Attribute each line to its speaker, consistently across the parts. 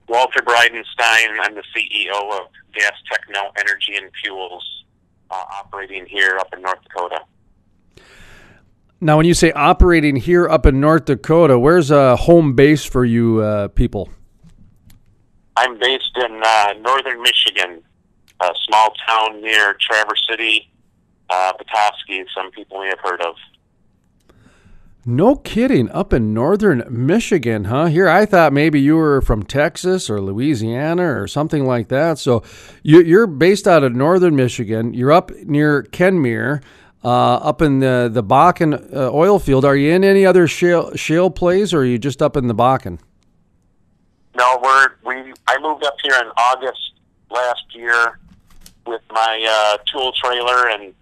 Speaker 1: Walter Breidenstein. I'm the CEO of GasTechno Energy and Fuels, operating here up in North Dakota.
Speaker 2: Now, when you say operating here up in North Dakota, where's a home base for you people?
Speaker 1: I'm based in northern Michigan, a small town near Traverse City, Petoskey, some people may have heard of.
Speaker 2: No kidding, up in northern Michigan, huh? Here, I thought maybe you were from Texas or Louisiana or something like that. So you're based out of northern Michigan. You're up near Kenmere, up in the Bakken oil field. Are you in any other shale plays, or are you just up in the Bakken?
Speaker 1: No, I moved up here in August last year with my tool trailer and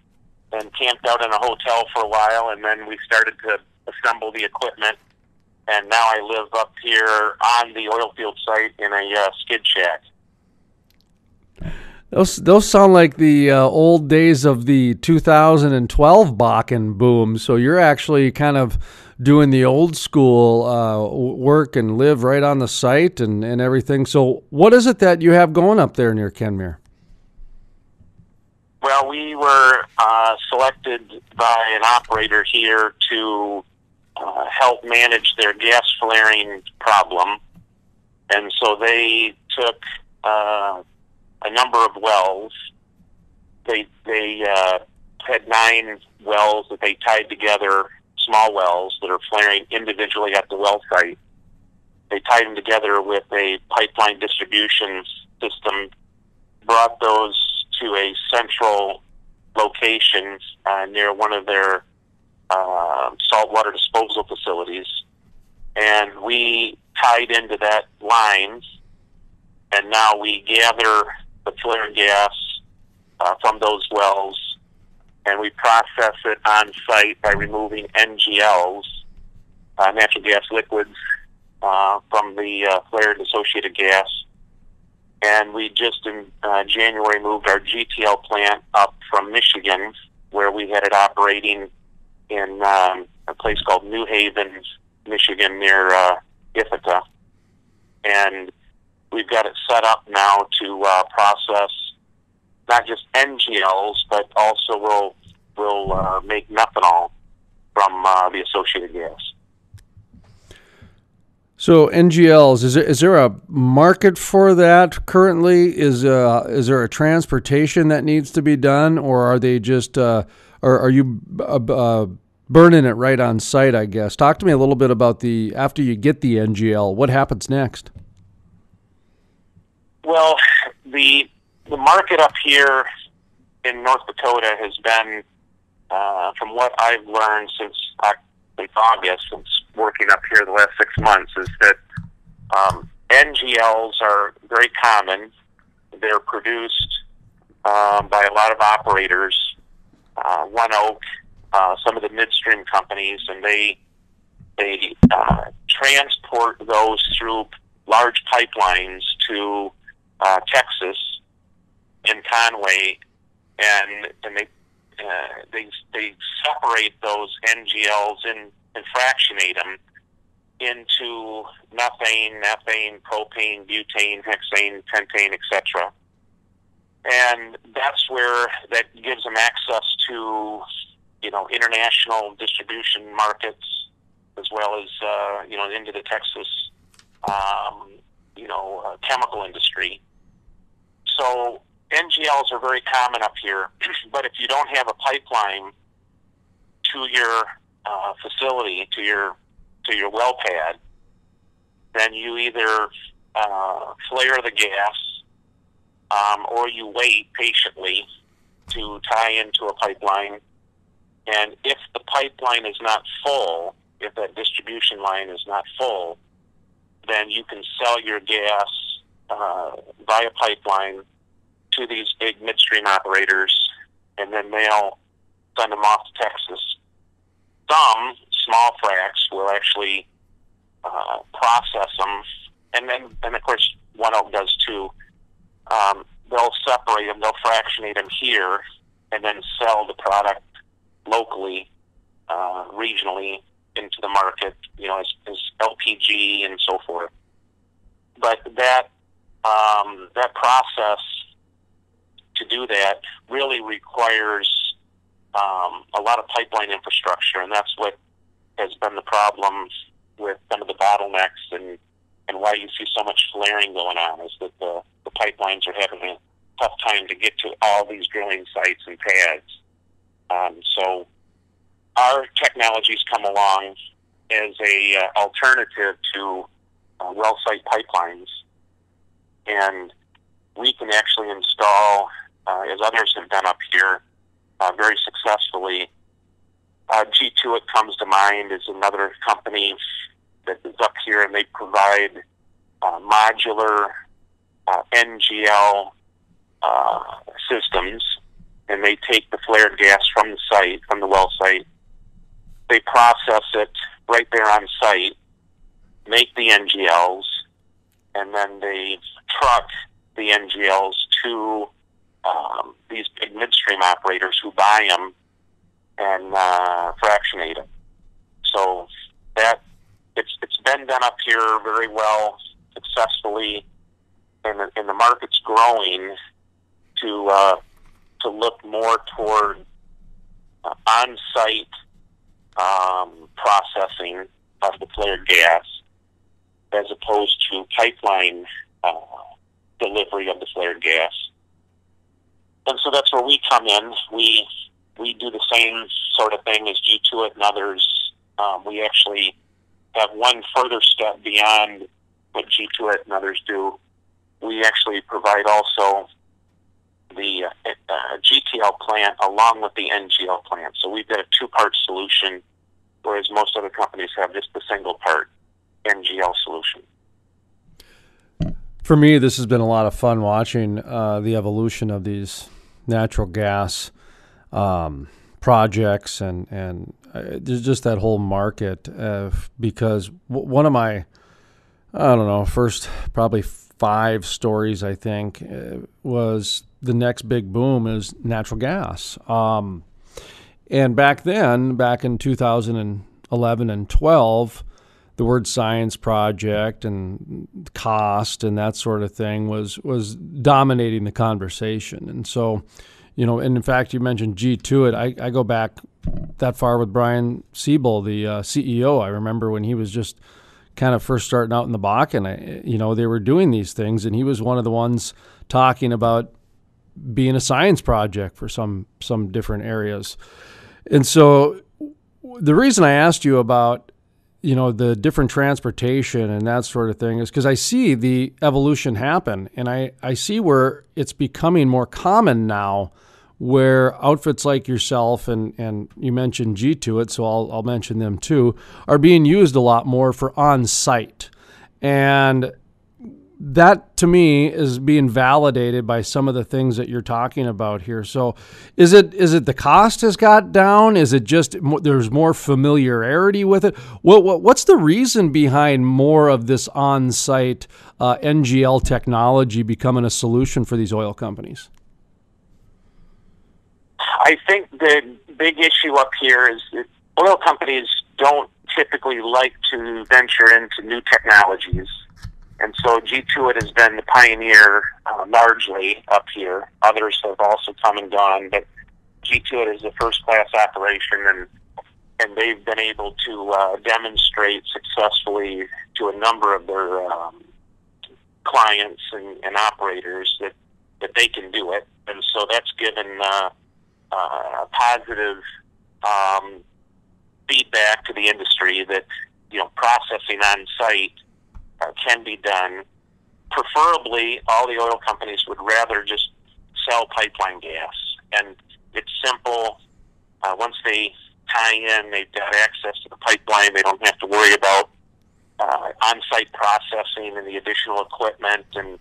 Speaker 1: camped out in a hotel for a while, and then we started to assemble the equipment, and now I live up here on the oil field site in a skid shack.
Speaker 2: Those sound like the old days of the 2012 Bakken boom. So you're actually kind of doing the old school work and live right on the site and everything. So what is it that you have going up there near Kenmere?
Speaker 1: Well, we were selected by an operator here to help manage their gas flaring problem. And so they took a number of wells. They had 9 wells that they tied together, small wells that are flaring individually at the well site. They tied them together with a pipeline distribution system, brought those to a central location near one of their saltwater disposal facilities, and we tied into that lines, and now we gather the flare gas from those wells, and we process it on site by removing NGLs, natural gas liquids, from the flared associated gas. And we just in January moved our GTL plant up from Michigan, where we had it operating in a place called New Haven, Michigan, near Ithaca. And we've got it set up now to process not just NGLs, but also we'll make methanol from the associated gas.
Speaker 2: So NGLs, is there a market for that currently? Is there a transportation that needs to be done, or are they just or are you burning it right on site? I guess. Talk to me a little bit about after you get the NGL, what happens next?
Speaker 1: Well, the market up here in North Dakota has been, from what I've learned since August, since working up here the last 6 months, is that NGLs are very common. They're produced by a lot of operators, One Oak, some of the midstream companies, and they transport those through large pipelines to Texas in Conway, and they separate those NGLs and fractionate them into methane, propane, butane, hexane, pentane, etc. And that's where that gives them access to, international distribution markets, as well as, into the Texas, chemical industry. So NGLs are very common up here, but if you don't have a pipeline to your facility, to your well pad, then you either flare the gas, or you wait patiently to tie into a pipeline. And if the pipeline is not full, if that distribution line is not full, then you can sell your gas via pipeline to these big midstream operators, and then they'll send them off to Texas. Some small fracs will actually process them, and of course One Oak does too. They'll separate them, they'll fractionate them here, and then sell the product locally, regionally into the market, as LPG and so forth. But that that process to do that really requires a lot of pipeline infrastructure, and that's what has been the problem with some of the bottlenecks and why you see so much flaring going on, is that the pipelines are having a tough time to get to all these drilling sites and pads. So our technologies come along as a alternative to well site pipelines, and we can actually install, as others have done up here very successfully. G2 comes to mind as another company that is up here, and they provide modular NGL systems, and they take the flared gas from the site, from the well site. They process it right there on site, make the NGLs, and then they truck the NGLs to these big midstream operators who buy them and fractionate them. So that it's been done up here very well, successfully, and the market's growing to look more toward on-site processing of the flared gas as opposed to pipeline delivery of the flared gas. And so that's where we come in. We do the same sort of thing as G2 and others. We actually have one further step beyond what G2 and others do. We actually provide also the GTL plant along with the NGL plant. So we've got a two-part solution, whereas most other companies have just the single-part NGL solution.
Speaker 2: For me, this has been a lot of fun watching the evolution of these natural gas projects and there's just that whole market because one of my, I don't know, first probably 5 stories, I think, was the next big boom is natural gas. And back then, back in 2011 and 12, the word science project and cost and that sort of thing was dominating the conversation. And so, you know, and in fact, you mentioned G2. I go back that far with Brian Siebel, the CEO. I remember when he was just kind of first starting out in the Bakken, you know, they were doing these things, and he was one of the ones talking about being a science project for some different areas. And so the reason I asked you about, you know, the different transportation and that sort of thing is because I see the evolution happen, and I see where it's becoming more common now, where outfits like yourself and you mentioned G2, so I'll mention them too, are being used a lot more for on-site. And that, to me, is being validated by some of the things that you're talking about here. So is it the cost has got down? Is it just there's more familiarity with it? What's the reason behind more of this on-site NGL technology becoming a solution for these oil companies?
Speaker 1: I think the big issue up here is that oil companies don't typically like to venture into new technologies. And so G2 has been the pioneer largely up here. Others have also come and gone, but G2 is a first-class operation, and they've been able to demonstrate successfully to a number of their clients and operators that they can do it. And so that's given positive feedback to the industry that, you know, processing on site can be done. Preferably, all the oil companies would rather just sell pipeline gas, and it's simple. Once they tie in, they've got access to the pipeline. They don't have to worry about on-site processing and the additional equipment and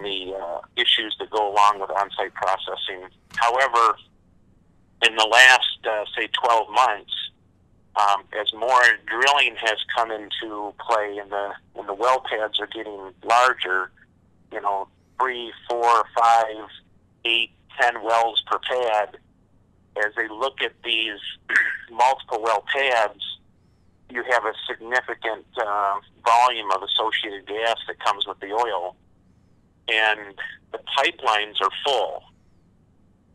Speaker 1: the issues that go along with on-site processing. However, in the last, say, 12 months, as more drilling has come into play and the well pads are getting larger, you know, 3, 4, 5, 8, 10 wells per pad, as they look at these multiple well pads, you have a significant volume of associated gas that comes with the oil. and the pipelines are full.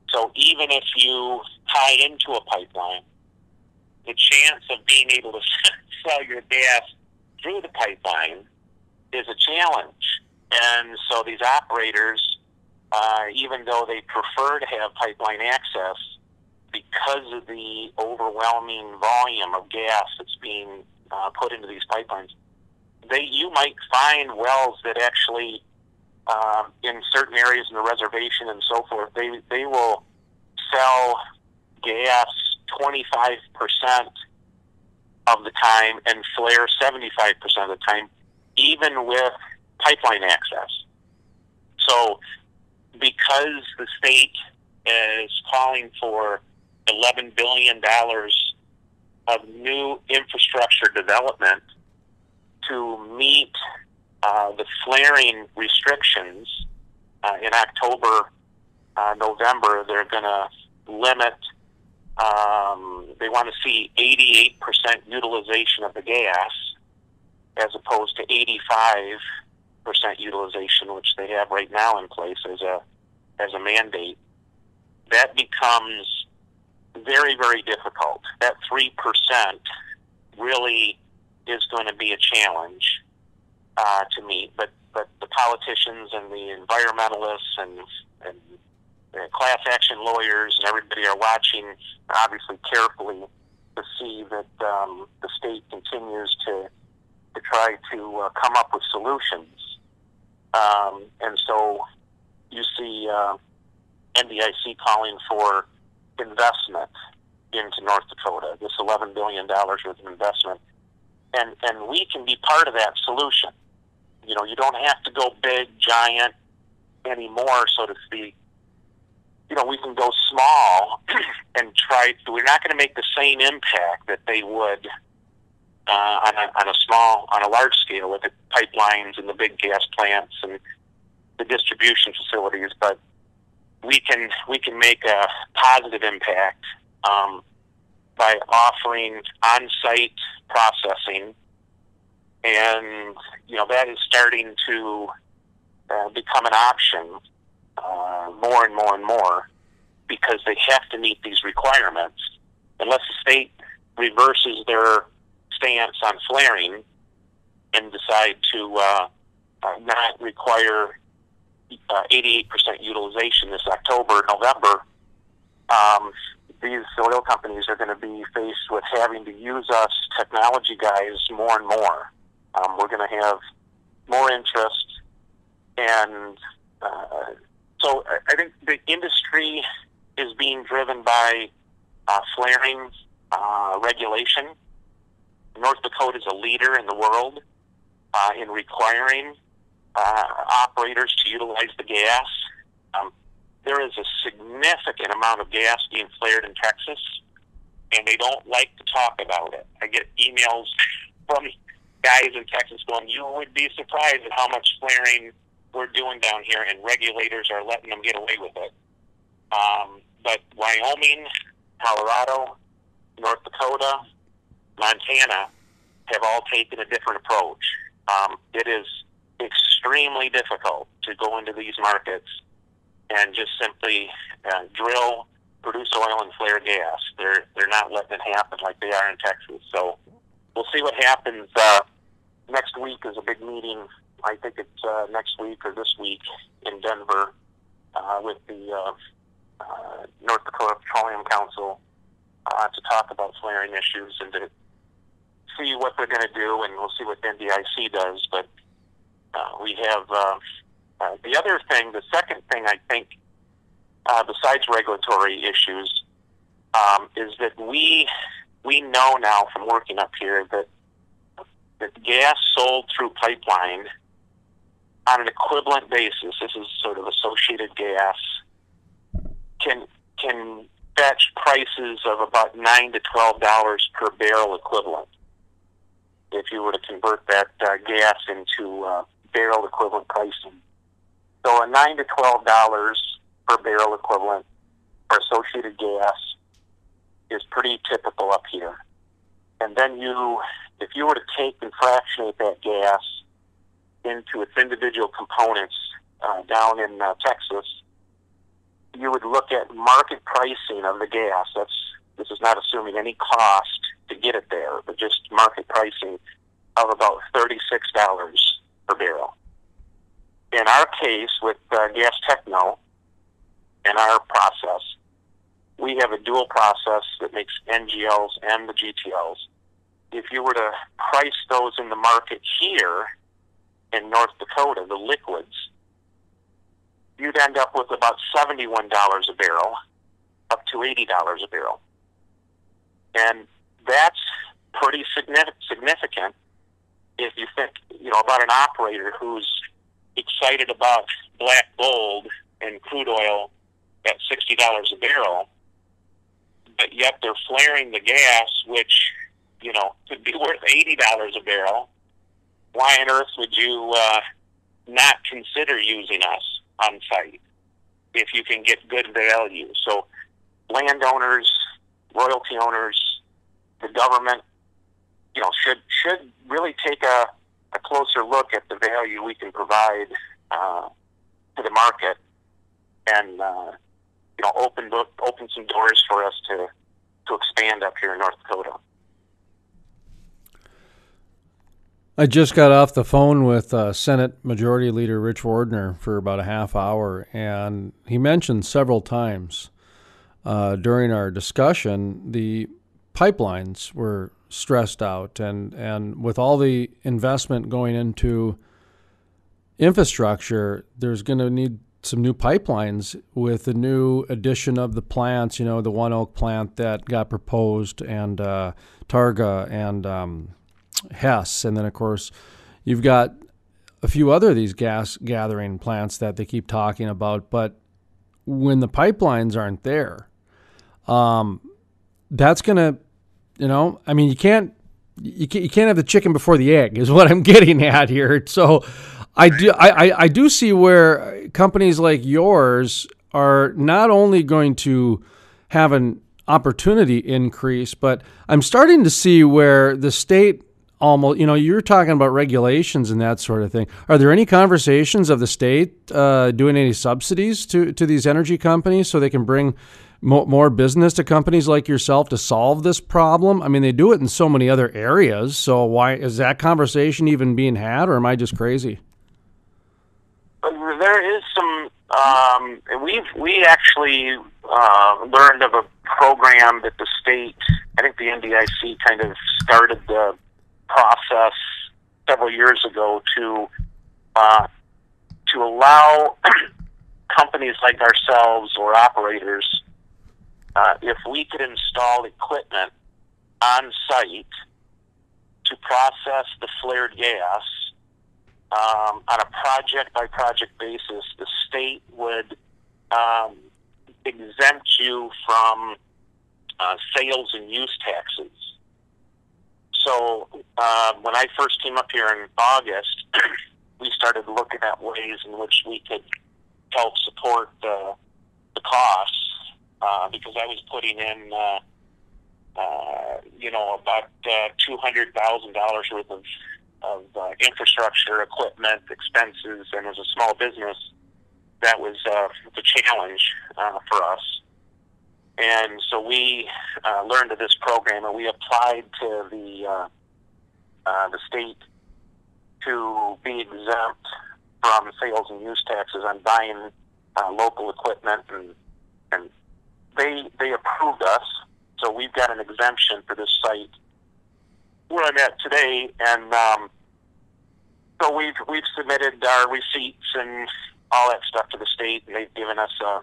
Speaker 1: So even if you tie into a pipeline, the chance of being able to sell your gas through the pipeline is a challenge. And so these operators, even though they prefer to have pipeline access, because of the overwhelming volume of gas that's being put into these pipelines, you might find wells that actually, in certain areas in the reservation and so forth, they will sell gas 25% of the time and flare 75% of the time, even with pipeline access. So because the state is calling for $11 billion of new infrastructure development to meet the flaring restrictions in October, November, they're going to limit, they want to see 88% utilization of the gas as opposed to 85% utilization, which they have right now in place as a mandate. That becomes very, very difficult. That 3% really is going to be a challenge to meet. But the politicians and the environmentalists and class action lawyers and everybody are watching, obviously carefully, to see that the state continues to try to come up with solutions. And so you see NDIC calling for investment into North Dakota, this $11 billion worth of investment. And we can be part of that solution. You know, you don't have to go big, giant anymore, so to speak. You know, we can go small and try to, we're not going to make the same impact that they would on a large scale with the pipelines and the big gas plants and the distribution facilities, but we can make a positive impact by offering on-site processing, and you know that is starting to become an option more and more and more, because they have to meet these requirements. Unless the state reverses their stance on flaring and decide to not require 88% utilization this October, November, these oil companies are going to be faced with having to use us technology guys more and more. We're going to have more interest, and so I think the industry is being driven by flaring regulation. North Dakota is a leader in the world in requiring operators to utilize the gas. There is a significant amount of gas being flared in Texas, and they don't like to talk about it. I get emails from guys in Texas going, you would be surprised at how much flaring we're doing down here, and regulators are letting them get away with it. But Wyoming, Colorado, North Dakota, Montana have all taken a different approach. It is extremely difficult to go into these markets and just simply drill, produce oil, and flare gas. They're not letting it happen like they are in Texas. So we'll see what happens. Next week is a big meeting. I think it's next week or this week in Denver with the North Dakota Petroleum Council to talk about flaring issues and to see what they're going to do, and we'll see what NDIC does. But we have the other thing, the second thing I think, besides regulatory issues, is that we know now from working up here that gas sold through pipeline on an equivalent basis, this is sort of associated gas, can fetch prices of about $9 to $12 per barrel equivalent. If you were to convert that gas into barrel equivalent pricing. So a $9 to $12 per barrel equivalent for associated gas is pretty typical up here. And then if you were to take and fractionate that gas into its individual components, down in Texas, you would look at market pricing of the gas. This is not assuming any cost to get it there, but just market pricing of about $36 per barrel. In our case, with GasTechno and our process, we have a dual process that makes NGLs and the GTLs. If you were to price those in the market here in North Dakota, the liquids, you'd end up with about $71 a barrel, up to $80 a barrel. And that's pretty significant if you think, about an operator who's excited about black gold and crude oil at $60 a barrel, but yet they're flaring the gas, which, could be worth $80 a barrel. Why on earth would you not consider using us on site if you can get good value? So landowners, royalty owners, the government, should really take a closer look at the value we can provide to the market, and open some doors for us to expand up here in North Dakota.
Speaker 2: I just got off the phone with Senate Majority Leader Rich Wardner for about a half hour, and he mentioned several times during our discussion the pipelines were stressed out, and with all the investment going into infrastructure, there's going to need some new pipelines with the new addition of the plants, the One Oak plant that got proposed, and Targa and Hess. And then, of course, you've got a few other of these gas gathering plants that they keep talking about. But when the pipelines aren't there, that's going to, you can't have the chicken before the egg is what I'm getting at here. So I do see where companies like yours are not only going to have an opportunity increase, but I'm starting to see where the state almost, you're talking about regulations and that sort of thing. Are there any conversations of the state doing any subsidies to these energy companies so they can bring more business to companies like yourself to solve this problem? I mean, they do it in so many other areas. So why is that conversation even being had, or am I just crazy?
Speaker 1: There is some. We actually learned of a program that the state, I think the NDIC, kind of started the process several years ago to allow companies like ourselves or operators, if we could install equipment on site to process the flared gas on a project-by-project basis, the state would exempt you from sales and use taxes. So when I first came up here in August, we started looking at ways in which we could help support the costs, because I was putting in, about $200,000 worth of infrastructure, equipment, expenses, and as a small business, that was the challenge for us. And so we learned of this program, and we applied to the state to be exempt from sales and use taxes on buying local equipment, and they approved us. So we've got an exemption for this site where I'm at today, and so we've submitted our receipts and all that stuff to the state, and they've given us a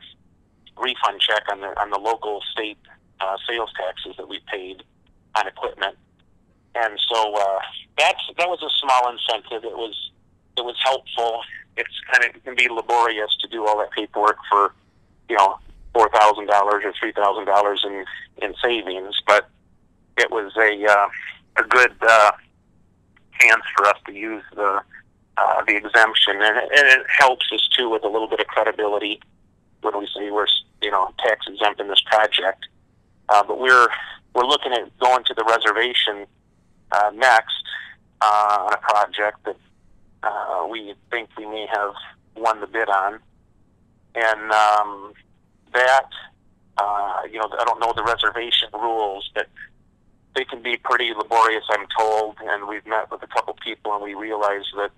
Speaker 1: refund check on the local state sales taxes that we paid on equipment. And so that was a small incentive. It was helpful. It can be laborious to do all that paperwork for $4,000 or $3,000 in savings, but it was a good chance for us to use the exemption, and it helps us too with a little bit of credibility when we say we're tax exempt in this project. But we're looking at going to the reservation next on a project that we think we may have won the bid on. And that, I don't know the reservation rules, but they can be pretty laborious, I'm told. And we've met with a couple people, and we realize that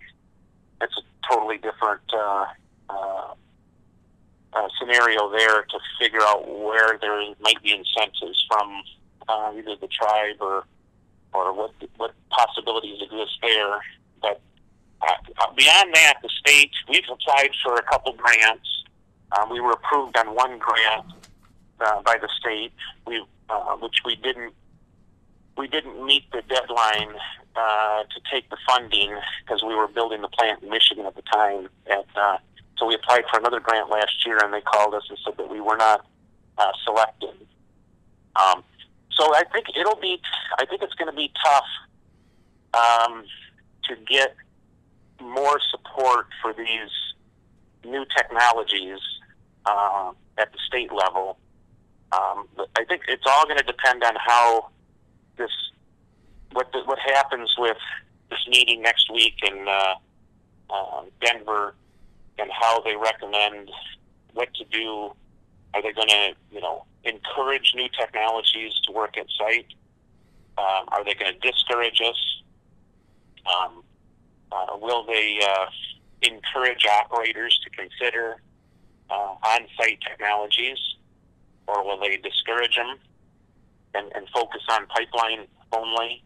Speaker 1: it's a totally different scenario there to figure out where there might be incentives from either the tribe or what possibilities exist there. But beyond that, the state, we've applied for a couple grants. We were approved on one grant by the state, which we didn't meet the deadline to take the funding because we were building the plant in Michigan at the time. So we applied for another grant last year, and they called us and said that we were not selected. So I think it's going to be tough to get more support for these new technologies at the state level. But I think it's all going to depend on how what happens with this meeting next week in Denver, and how they recommend what to do. Are they going to, encourage new technologies to work at site? Are they going to discourage us? Will they encourage operators to consider on-site technologies, or will they discourage them and focus on pipeline-only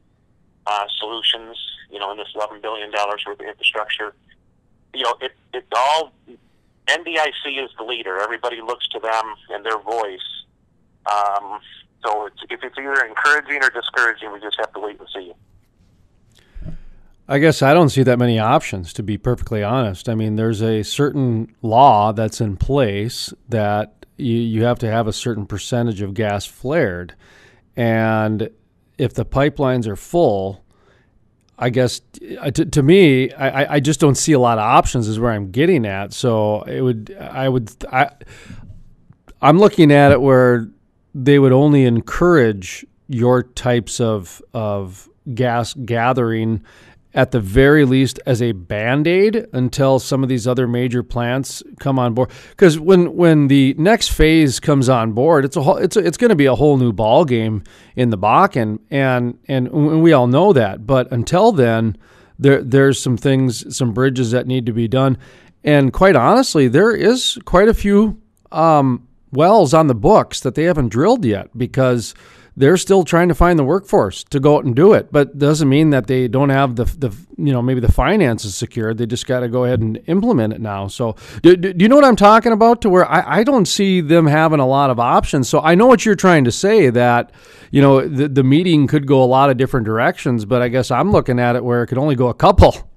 Speaker 1: solutions, in this $11 billion worth of infrastructure? It all, NDIC is the leader. Everybody looks to them and their voice. So if it's either encouraging or discouraging, we just have to wait and see.
Speaker 2: I guess I don't see that many options, to be perfectly honest. I mean, there's a certain law that's in place that you have to have a certain percentage of gas flared. And if the pipelines are full, I guess to me, I just don't see a lot of options is where I'm getting at. So I'm looking at it where they would only encourage your types of gas gathering at the very least as a Band-Aid until some of these other major plants come on board. Because when the next phase comes on board, it's going to be a whole new ball game in the Bakken, and we all know that. But until then, there's some things, some bridges that need to be done. And quite honestly, there is quite a few wells on the books that they haven't drilled yet because they're still trying to find the workforce to go out and do it, but doesn't mean that they don't have maybe the finances secured. They just got to go ahead and implement it now. So do you know what I'm talking about, to where I don't see them having a lot of options? So I know what you're trying to say, that, the meeting could go a lot of different directions, but I guess I'm looking at it where it could only go a couple.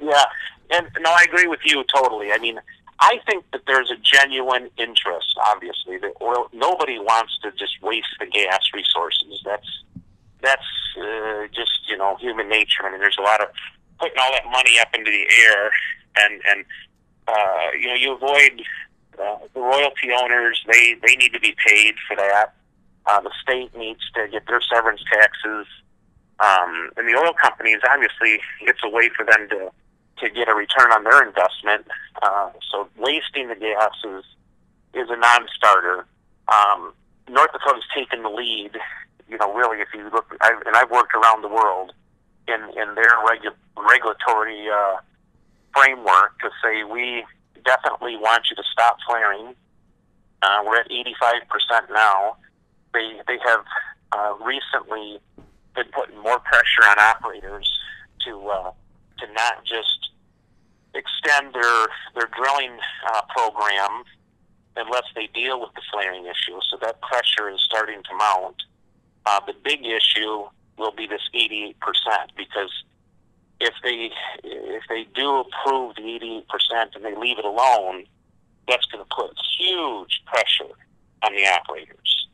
Speaker 1: Yeah. And no, I agree with you totally. I mean, I think that there's a genuine interest, obviously, that oil. Nobody wants to just waste the gas resources. That's just human nature. I mean, there's a lot of putting all that money up into the air, and you avoid the royalty owners. They need to be paid for that. The state needs to get their severance taxes, and the oil companies, obviously, it's a way for them to get a return on their investment. So wasting the gas is a non-starter. North Dakota's taken the lead. Really, if you look, I've worked around the world in their regulatory framework to say, we definitely want you to stop flaring. We're at 85% now. They have recently been putting more pressure on operators to not just extend their drilling program unless they deal with the flaring issue. So that pressure is starting to mount. The big issue will be this 88%, because if they do approve the 88% and they leave it alone, that's going to put huge pressure on the operators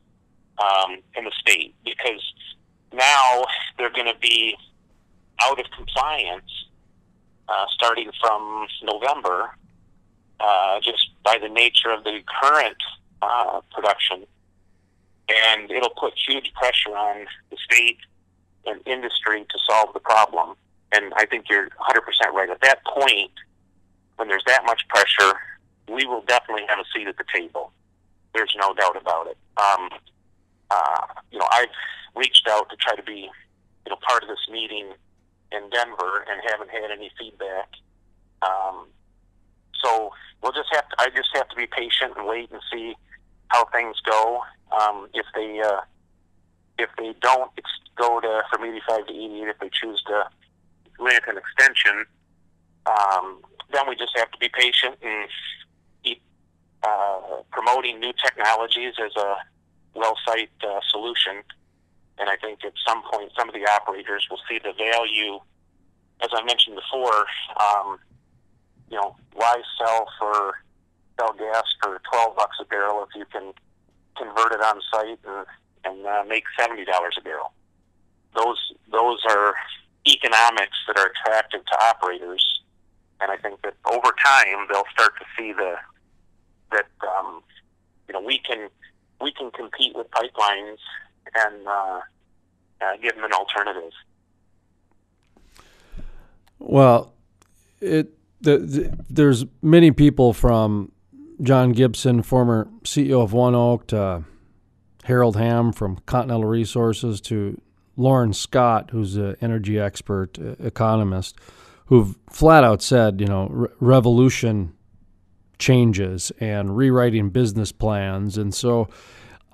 Speaker 1: in the state, because now they're going to be out of compliance starting from November, just by the nature of the current production. And it'll put huge pressure on the state and industry to solve the problem. And I think you're 100% right. At that point, when there's that much pressure, we will definitely have a seat at the table. There's no doubt about it. I've reached out to try to be, part of this meeting in Denver and haven't had any feedback. So I just have to be patient and wait and see how things go. If they don't go from 85 to 88, if they choose to grant an extension, then we just have to be patient and keep promoting new technologies as a well site solution. And I think at some point, some of the operators will see the value. As I mentioned before, why sell gas for $12 a barrel if you can convert it on site and make $70 a barrel? Those are economics that are attractive to operators, and I think that over time they'll start to see that we can compete with pipelines and give them an alternative.
Speaker 2: Well, there's many people from John Gibson, former CEO of One Oak, to Harold Hamm from Continental Resources, to Lauren Scott, who's an energy expert, economist, who've flat out said, revolution changes and rewriting business plans. And so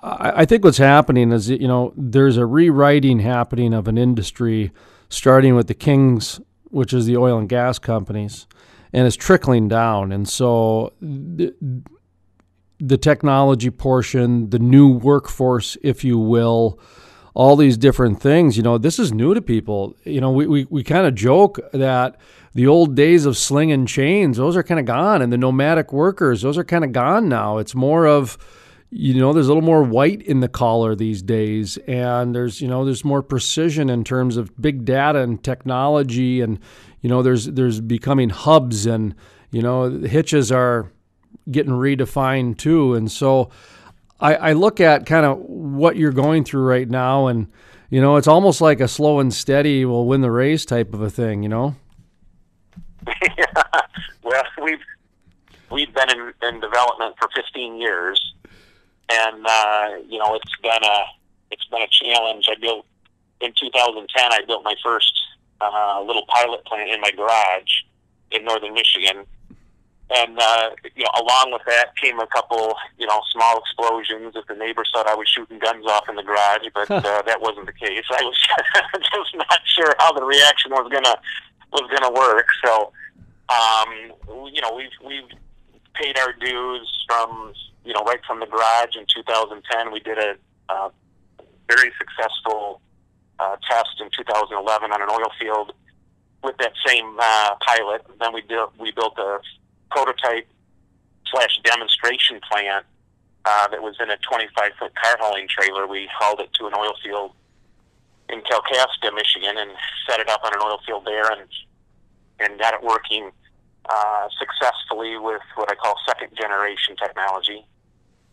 Speaker 2: I think what's happening is, there's a rewriting happening of an industry, starting with the kings, which is the oil and gas companies, and it's trickling down. And so the technology portion, the new workforce, if you will, all these different things, this is new to people. We kind of joke that the old days of slinging chains, those are kind of gone. And the nomadic workers, those are kind of gone now. It's more of, there's a little more white in the collar these days. And there's more precision in terms of big data and technology. And, there's becoming hubs, and, hitches are getting redefined too. And so I look at kind of what you're going through right now, and, it's almost like a slow and steady will win the race type of a thing,
Speaker 1: Yeah. Well, we've been in development for 15 years, and it's been a challenge. In 2010. I built my first little pilot plant in my garage in northern Michigan. And, along with that came a couple, small explosions. If the neighbors thought I was shooting guns off in the garage, but that wasn't the case. I was just not sure how the reaction was gonna work. So, we've paid our dues from, right from the garage in 2010. We did a very successful test in 2011 on an oil field with that same pilot. Then we built a prototype/demonstration plant that was in a 25-foot car hauling trailer. We hauled it to an oil field in Kalkaska, Michigan, and set it up on an oil field there, and got it working successfully with what I call second-generation technology.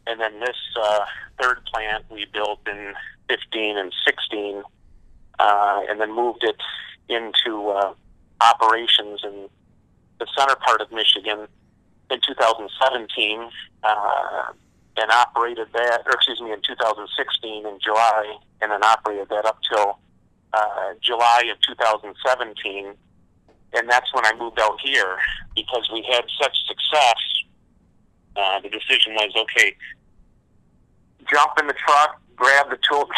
Speaker 1: And then this third plant we built in 15 and 16, and then moved it into operations in the center part of Michigan in 2017, and operated that, in 2016 in July, and then operated that up till July of 2017. And that's when I moved out here, because we had such success. The decision was, okay, jump in the truck, grab the tool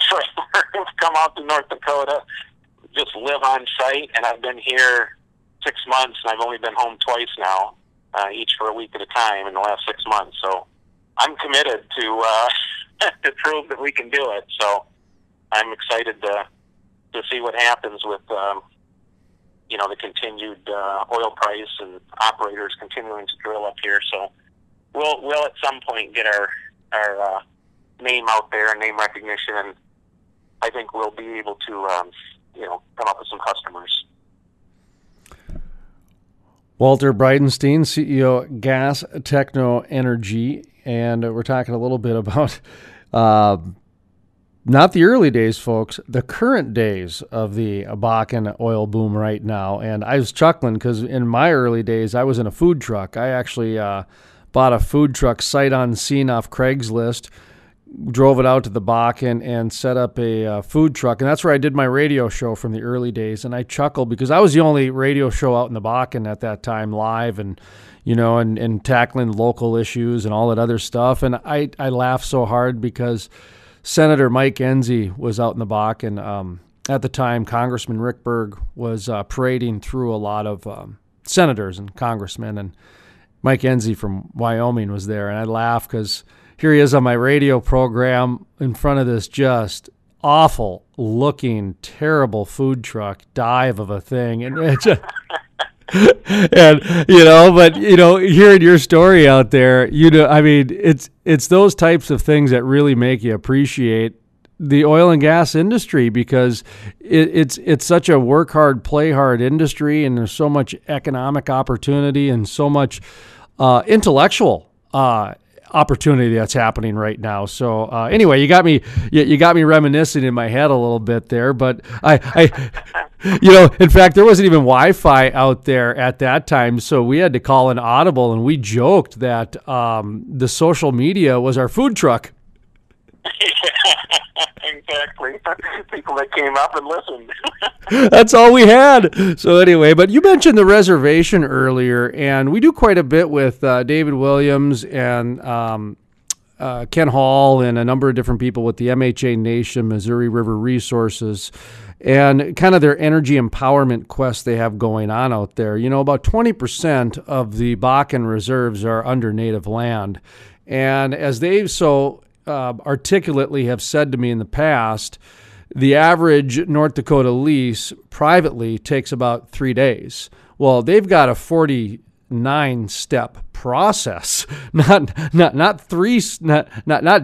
Speaker 1: trailer, come out to North Dakota, just live on site. And I've been here 6 months, and I've only been home twice now, each for a week at a time in the last 6 months. So I'm committed to to prove that we can do it. So I'm excited to see what happens with the continued oil price and operators continuing to drill up here. So we'll at some point get our name out there, name recognition, and I think we'll be able to come up with some customers.
Speaker 2: Walter Breidenstein, CEO at GasTechno Energy, and we're talking a little bit about not the early days, folks, the current days of the Bakken oil boom right now. And I was chuckling because in my early days, I was in a food truck. I actually bought a food truck sight unseen off Craigslist, drove it out to the Bakken and set up a food truck. And that's where I did my radio show from the early days. And I chuckled because I was the only radio show out in the Bakken at that time, live and, and tackling local issues and all that other stuff. And I laughed so hard because Senator Mike Enzi was out in the Bakken. At the time, Congressman Rick Berg was parading through a lot of senators and congressmen. And Mike Enzi from Wyoming was there. And I laughed because here he is on my radio program in front of this just awful looking, terrible food truck dive of a thing. And it just, but hearing your story out there, it's those types of things that really make you appreciate the oil and gas industry because it's such a work hard, play hard industry, and there's so much economic opportunity and so much intellectual opportunity that's happening right now. So anyway, you got me reminiscing in my head a little bit there, but I in fact, there wasn't even Wi-Fi out there at that time, so we had to call an audible, and we joked that the social media was our food truck.
Speaker 1: Exactly. People that came up and listened.
Speaker 2: That's all we had. So anyway, but you mentioned the reservation earlier, and we do quite a bit with David Williams and Ken Hall and a number of different people with the MHA Nation, Missouri River Resources, and kind of their energy empowerment quest they have going on out there. About 20% of the Bakken reserves are under native land. And as they've so articulately have said to me in the past, the average North Dakota lease privately takes about 3 days. Well, they've got a 49-step process, not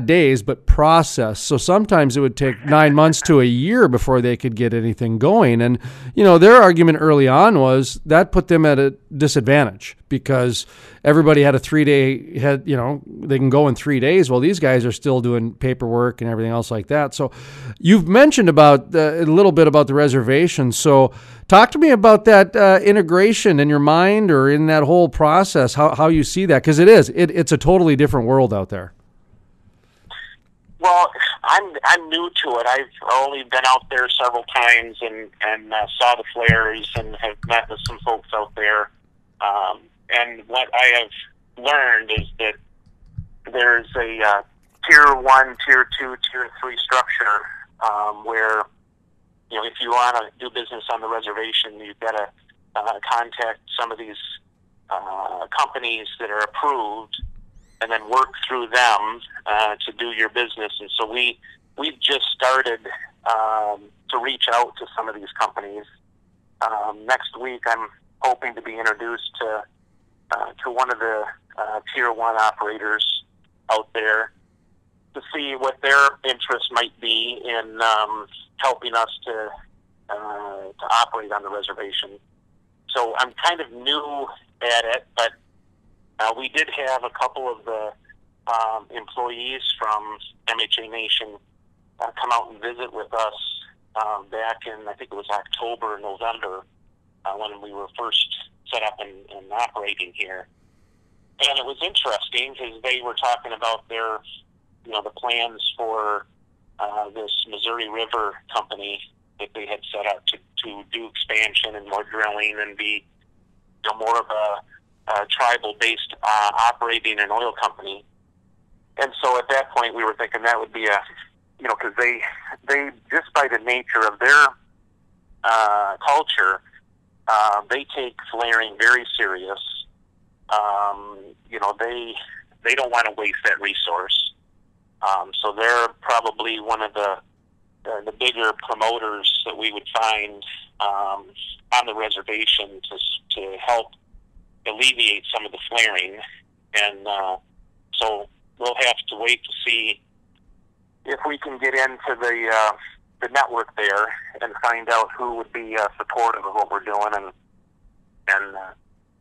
Speaker 2: days, but process. So sometimes it would take 9 months to a year before they could get anything going. And their argument early on was that put them at a disadvantage because everybody had a 3-day they can go in 3 days. Well, these guys are still doing paperwork and everything else like that. So you've mentioned about a little bit about the reservation. So talk to me about that integration in your mind or in that whole process, how you see that, because it's a totally different world out there.
Speaker 1: Well, I'm new to it. I've only been out there several times and saw the flares and have met with some folks out there. And what I have learned is that there's a tier 1, tier 2, tier 3 structure where, if you want to do business on the reservation, you've got to contact some of these companies that are approved and then work through them to do your business. And so we've just started to reach out to some of these companies. Next week, I'm hoping to be introduced to one of the tier 1 operators out there to see what their interest might be in helping us to operate on the reservation. So I'm kind of new at it, but we did have a couple of the employees from MHA Nation come out and visit with us back in, I think it was October, November, when we were first set up and operating here. And it was interesting because they were talking about their, the plans for this Missouri River company that they had set up to do expansion and more drilling and be more of a tribal-based operating an oil company. And so at that point we were thinking that would be because they just by the nature of their culture, they take flaring very serious. They don't want to waste that resource. So they're probably one of the bigger promoters that we would find on the reservation to help alleviate some of the flaring. And so we'll have to wait to see if we can get into the network there and find out who would be supportive of what we're doing. And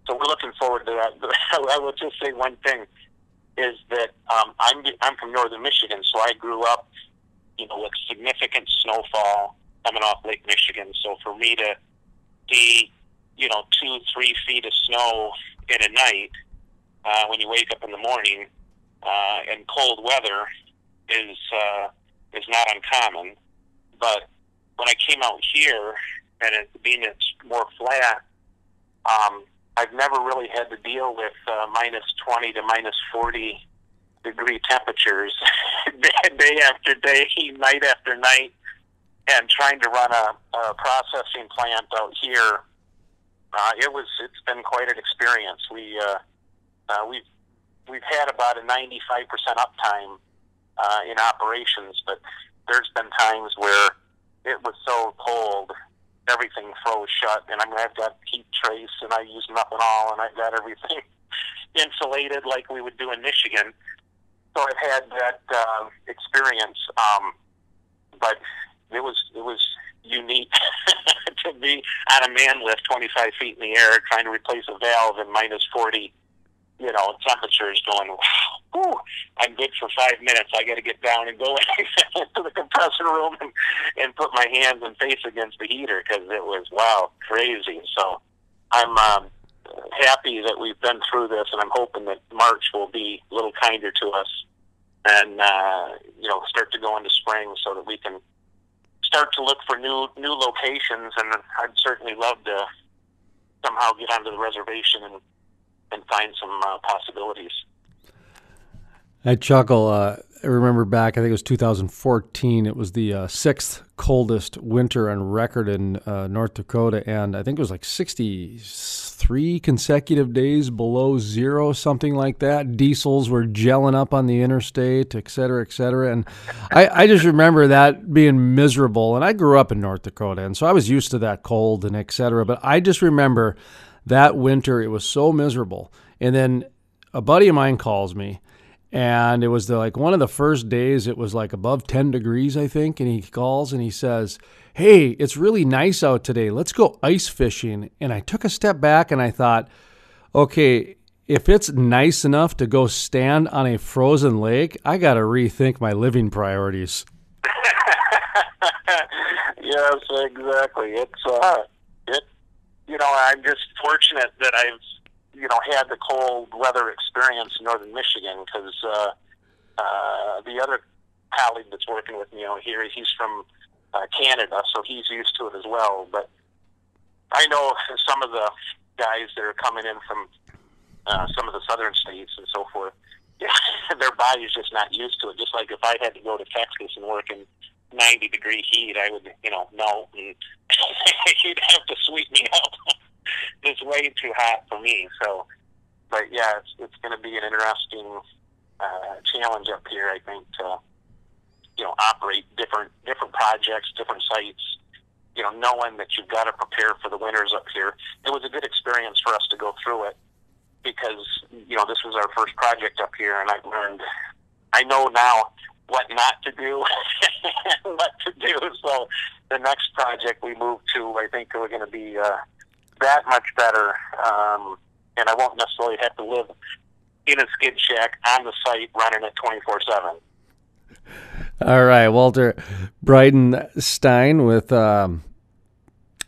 Speaker 1: so we're looking forward to that. I will just say one thing is that I'm from northern Michigan, so I grew up with significant snowfall coming off Lake Michigan. So for me to see, 2-3 feet of snow in a night when you wake up in the morning and cold weather is not uncommon. But when I came out here, and it's more flat, I've never really had to deal with minus 20 to minus 40 degree temperatures day after day, night after night, and trying to run a processing plant out here. It's been quite an experience. We've had about a 95% uptime in operations, but there's been times where it was so cold, everything froze shut, and I've got heat trace, and I use methanol, and I've got everything insulated like we would do in Michigan. So I've had that experience, but it was unique to be on a man lift 25 feet in the air trying to replace a valve in minus 40, temperatures, going, wow, I'm good for 5 minutes. I got to get down and go into the compressor room and put my hands and face against the heater because it was, crazy. So I'm happy that we've been through this, and I'm hoping that March will be a little kinder to us and, start to go into spring so that we can start to look for new locations. And I'd certainly love to somehow get onto the reservation and find some possibilities.
Speaker 2: I chuckle. I remember back, I think it was 2014, it was the sixth coldest winter on record in North Dakota, and I think it was like 63 consecutive days below zero, something like that. Diesels were gelling up on the interstate, et cetera, and I just remember that being miserable, and I grew up in North Dakota, and so I was used to that cold and et cetera, but I just remember that winter, it was so miserable. And then a buddy of mine calls me, and it was one of the first days, it was like above 10 degrees, I think. And he calls and he says, hey, it's really nice out today. Let's go ice fishing. And I took a step back and I thought, okay, if it's nice enough to go stand on a frozen lake, I got to rethink my living priorities.
Speaker 1: Yes, exactly. I'm just fortunate that I've had the cold weather experience in northern Michigan because the other colleague that's working with me out here, he's from Canada, so he's used to it as well. But I know some of the guys that are coming in from some of the southern states and so forth, their body's just not used to it. Just like if I had to go to Texas and work in 90-degree heat, I would, no, and you'd have to sweep me up. It's way too hot for me. So, but yeah, it's going to be an interesting challenge up here, I think, to operate different projects, different sites. Knowing that you've got to prepare for the winters up here. It was a good experience for us to go through it because this was our first project up here, and I know now what not to do, what to do. So the next project we move to, I think we're going to be that much better, and I won't necessarily have to live in a skid shack on the site running it 24/7.
Speaker 2: All right, Walter Breidenstein with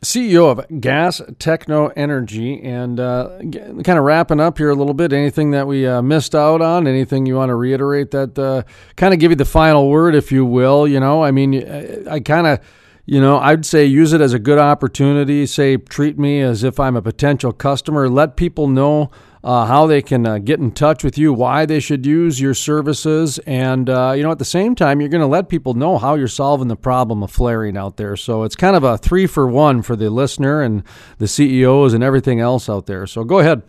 Speaker 2: CEO of GasTechno Energy, and kind of wrapping up here a little bit. Anything that we missed out on? Anything you want to reiterate that kind of give you the final word, if you will? I kind of. I'd say use it as a good opportunity. Say, treat me as if I'm a potential customer. Let people know how they can get in touch with you, why they should use your services. And, at the same time, you're going to let people know how you're solving the problem of flaring out there. So it's kind of a 3-for-1 for the listener and the CEOs and everything else out there. So go ahead.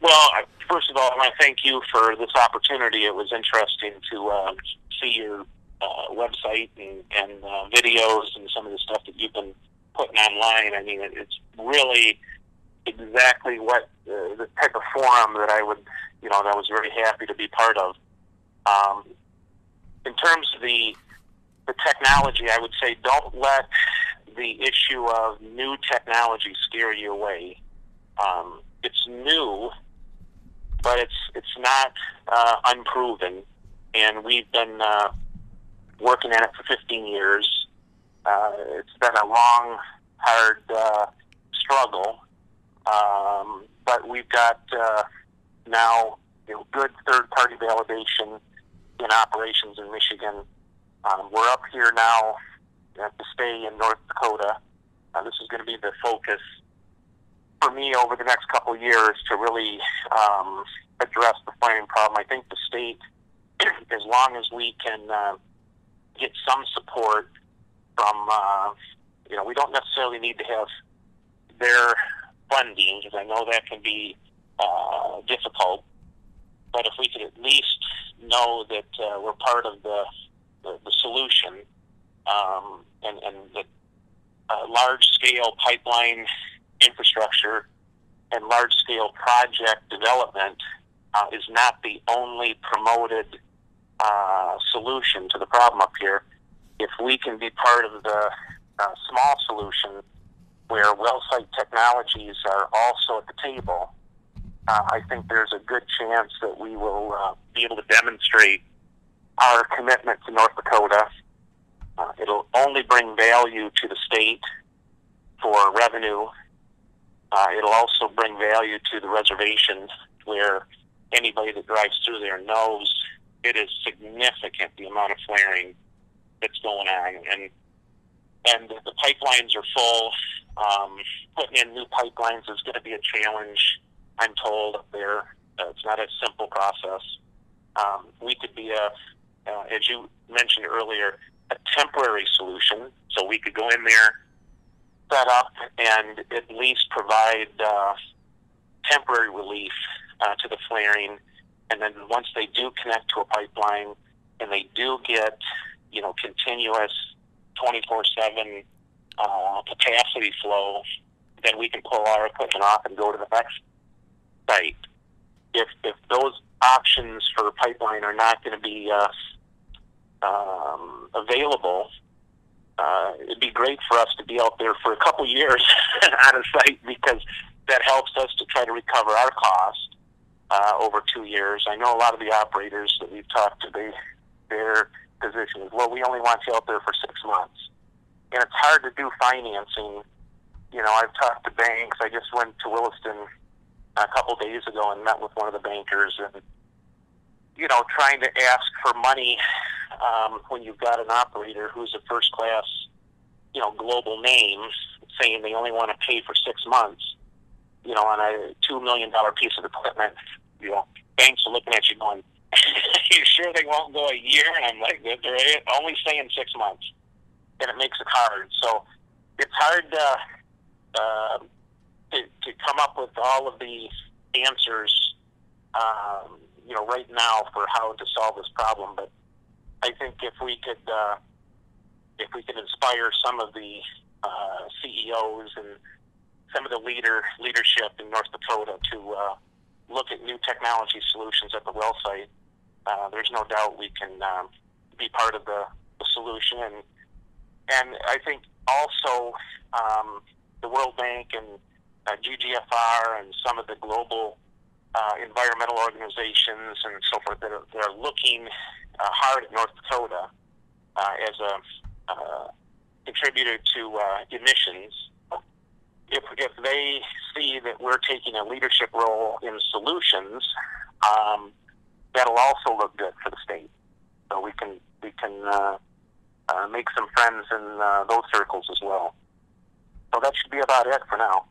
Speaker 1: Well, first of all, I want to thank you for this opportunity. It was interesting to see your website and videos and some of the stuff that you've been putting online. I mean, it's really exactly what the type of forum that I would, that I was very happy to be part of. In terms of the technology, I would say don't let the issue of new technology scare you away. It's new, but it's not unproven, and we've been working in it for 15 years. It's been a long, hard struggle, but we've got now good third-party validation in operations in Michigan. We're up here now to stay in North Dakota. This is going to be the focus for me over the next couple of years to really address the flaring problem. I think the state, as long as we can get some support from, we don't necessarily need to have their funding, because I know that can be difficult, but if we could at least know that we're part of the solution, and that large-scale pipeline infrastructure and large-scale project development is not the only promoted solution to the problem up here. If we can be part of the small solution where well site technologies are also at the table, I think there's a good chance that we will be able to demonstrate our commitment to North Dakota. It'll only bring value to the state for revenue. It'll also bring value to the reservation, where anybody that drives through there knows it is significant, the amount of flaring that's going on. And the pipelines are full. Putting in new pipelines is going to be a challenge, I'm told, up there. It's not a simple process. We could be as you mentioned earlier, a temporary solution. So we could go in there, set up, and at least provide temporary relief to the flaring. And then once they do connect to a pipeline and they do get, continuous 24/7 capacity flow, then we can pull our equipment off and go to the next site. If those options for pipeline are not going to be available, it'd be great for us to be out there for a couple years on a site, because that helps us to try to recover our cost over 2 years. I know a lot of the operators that we've talked to, their position is, well, we only want you out there for 6 months. And it's hard to do financing. I've talked to banks. I just went to Williston a couple days ago and met with one of the bankers, and trying to ask for money when you've got an operator who's a first-class, global name, saying they only want to pay for 6 months, on a $2 million piece of equipment. Banks are looking at you going, "You sure they won't go a year?" And I'm like, "They're only saying 6 months," and it makes it hard. So it's hard to come up with all of the answers, right now for how to solve this problem. But I think if we could inspire some of the CEOs and some of the leadership in North Dakota to look at new technology solutions at the well site, there's no doubt we can be part of the solution. And I think also the World Bank and GGFR and some of the global environmental organizations and so forth that are looking hard at North Dakota as a contributor to emissions. If they see that we're taking a leadership role in solutions, that'll also look good for the state. So we can make some friends in those circles as well. So that should be about it for now.